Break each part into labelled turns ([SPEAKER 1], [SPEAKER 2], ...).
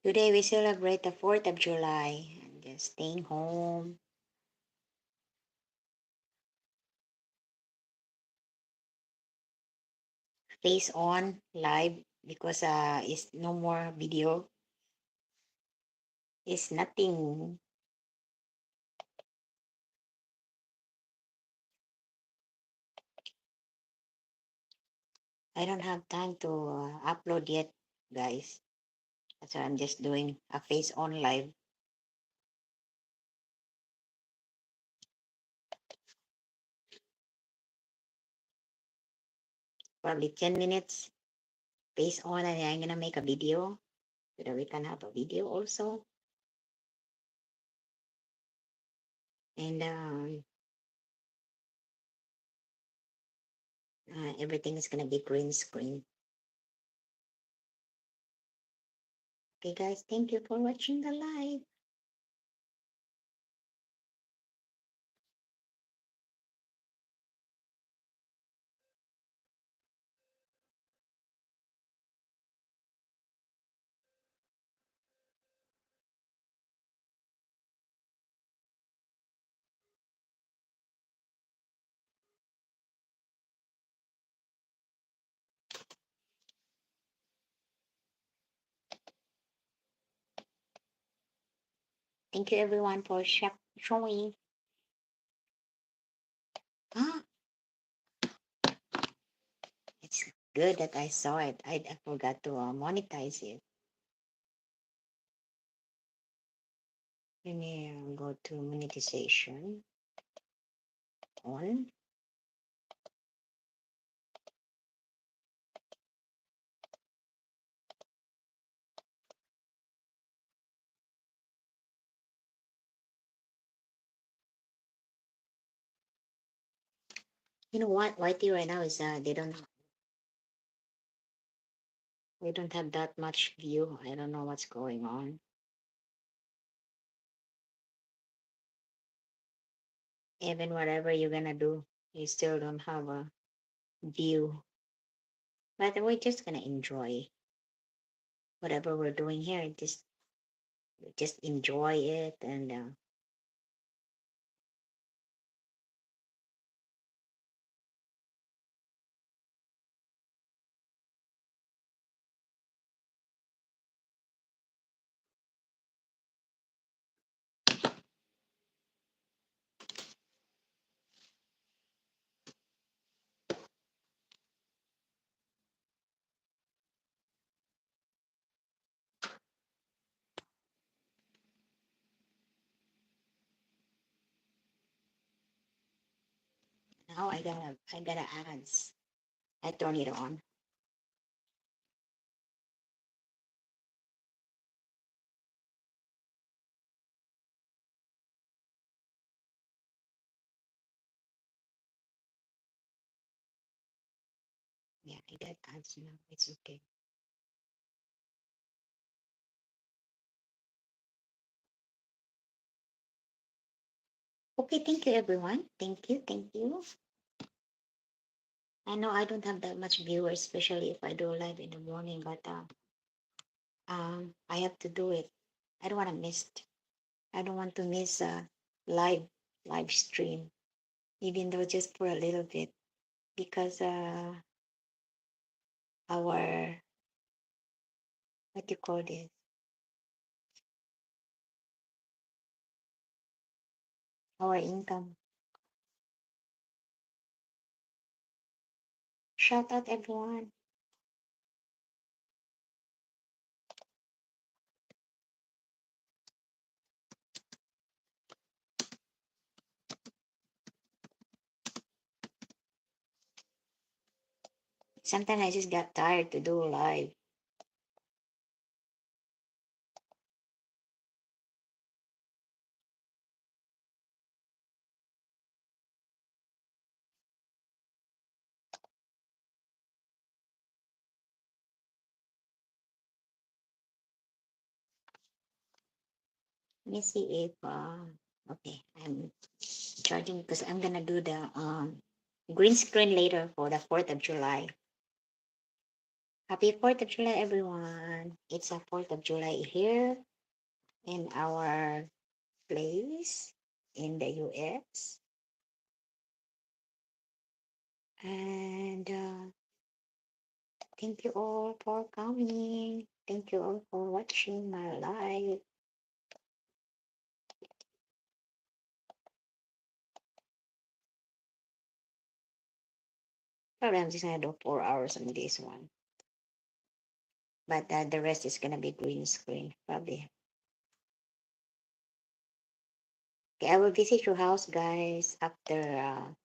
[SPEAKER 1] Today we celebrate the 4th of July. I'm just staying home. Face on live because it's no more video. It's nothing. I don't have time to upload yet, guys. That's why I'm just doing a face on live. Probably 10 minutes face on, and I'm gonna make a video so that we can have a video also. And everything is gonna be green screen. Okay, guys, thank you for watching the live. Thank you everyone for showing. Ah, it's good that I saw it. I forgot to monetize it. Let me go to monetization on. You know what? YT right now is they don't have that much view. I don't know what's going on. Even whatever you're gonna do, you still don't have a view. But we're just gonna enjoy whatever we're doing here. Just enjoy it and now I gotta ads. I turn it on. Yeah, I got ads now. It's okay. Okay, thank you everyone. Thank you, thank you. I know I don't have that much viewers, especially if I do live in the morning, but I have to do it. I don't want to miss. I don't want to miss a live live stream, even though just for a little bit, because our what do you call this? Our income. Shout out everyone. Sometimes I just got tired to do live. Let me see if okay, I'm charging because I'm gonna do the green screen later for the 4th of July. Happy 4th of July, everyone. It's a 4th of July here in our place in the US. And thank you all for coming. Thank you all for watching my live. Probably I'm just gonna do 4 hours on this one. But the rest is gonna be green screen, probably. Okay, I will visit your house, guys, after.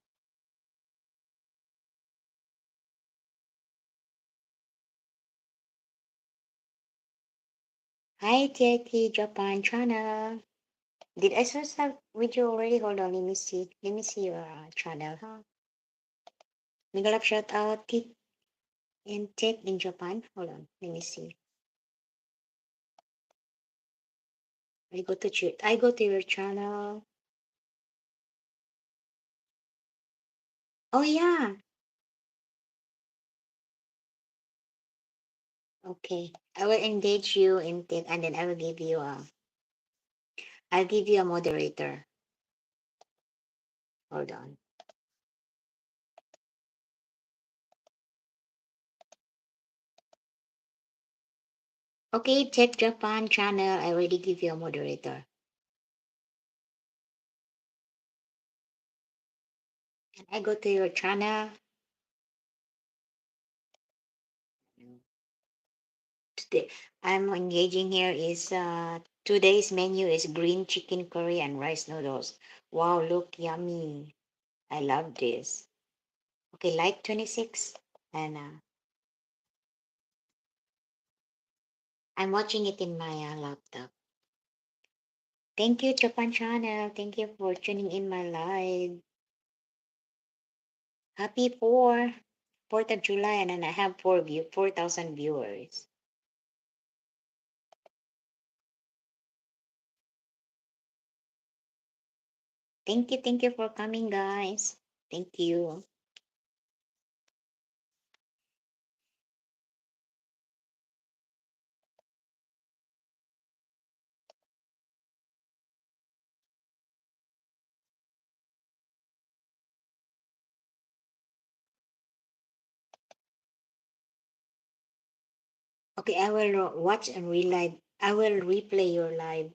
[SPEAKER 1] Hi, TIT Japan channel. Did I start that video already? Hold on, let me see. Let me see your channel, huh? Mega love shout out Tik and Tech in Japan. Hold on, let me see. I go to your channel. Oh yeah. Okay. I will engage you in Tech and then I will give you a I'll give you a moderator. Hold on. Okay, Tech Japan channel. I already give you a moderator. And I go to your channel. Today I'm engaging here is today's menu is green chicken curry and rice noodles. Wow, look yummy. I love this. Okay, like 26 and I'm watching it in my laptop. Thank you, Japan channel. Thank you for tuning in my live. Happy 4th of July, and then I have 4,000 viewers. Thank you for coming, guys. Thank you. Okay, I will watch and relive. I will replay your live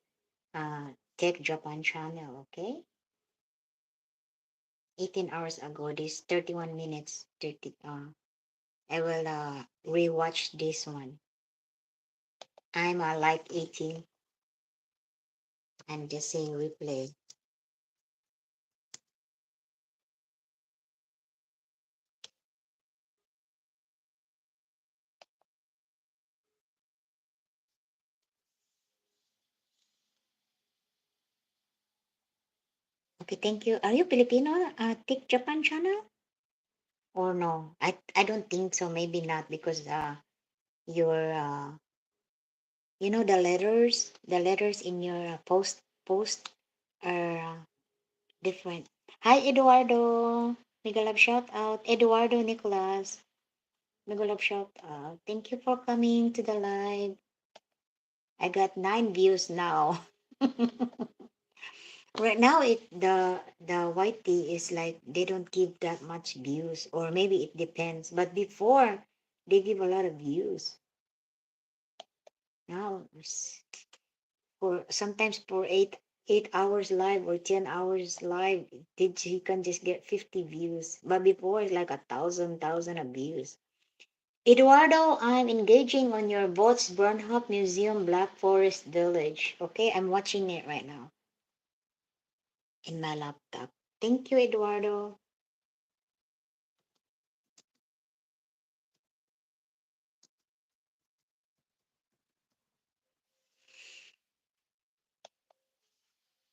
[SPEAKER 1] Tech Japan channel, okay? 18 hours ago, this 31 minutes, 30, I will rewatch this one. I'm like 18 and just saying replay. Okay, thank you. Are you Filipino? Tech Japan channel? Or no? I don't think so. Maybe not because your the letters in your post are different. Hi Eduardo. Mega love shout out. Eduardo Nicholas. Mega love shout out. Thank you for coming to the live. I got 9 views now. Right now the white tea is like they don't give that much views, or maybe it depends. But before they give a lot of views. Now for sometimes for 8 hours live or 10 hours live, did you can just get 50 views. But before it's like a thousand of views. Eduardo, I'm engaging on your Bots Burnhop Museum Black Forest Village. Okay, I'm watching it right now in my laptop. Thank you, Eduardo.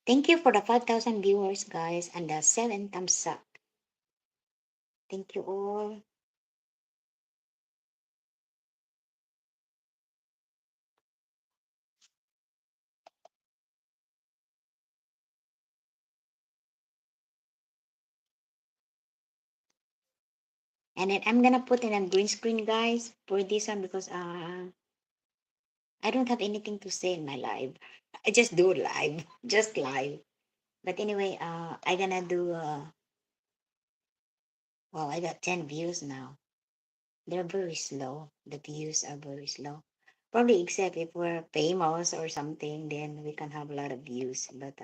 [SPEAKER 1] Thank you for the 5,000 viewers, guys, and the 7 thumbs up. Thank you all. And then I'm gonna put in a green screen, guys, for this one because I don't have anything to say in my live. I just do live, just live. But anyway, I gonna do. Well, I got 10 views now. They're very slow. The views are very slow. Probably except if we're famous or something, then we can have a lot of views. But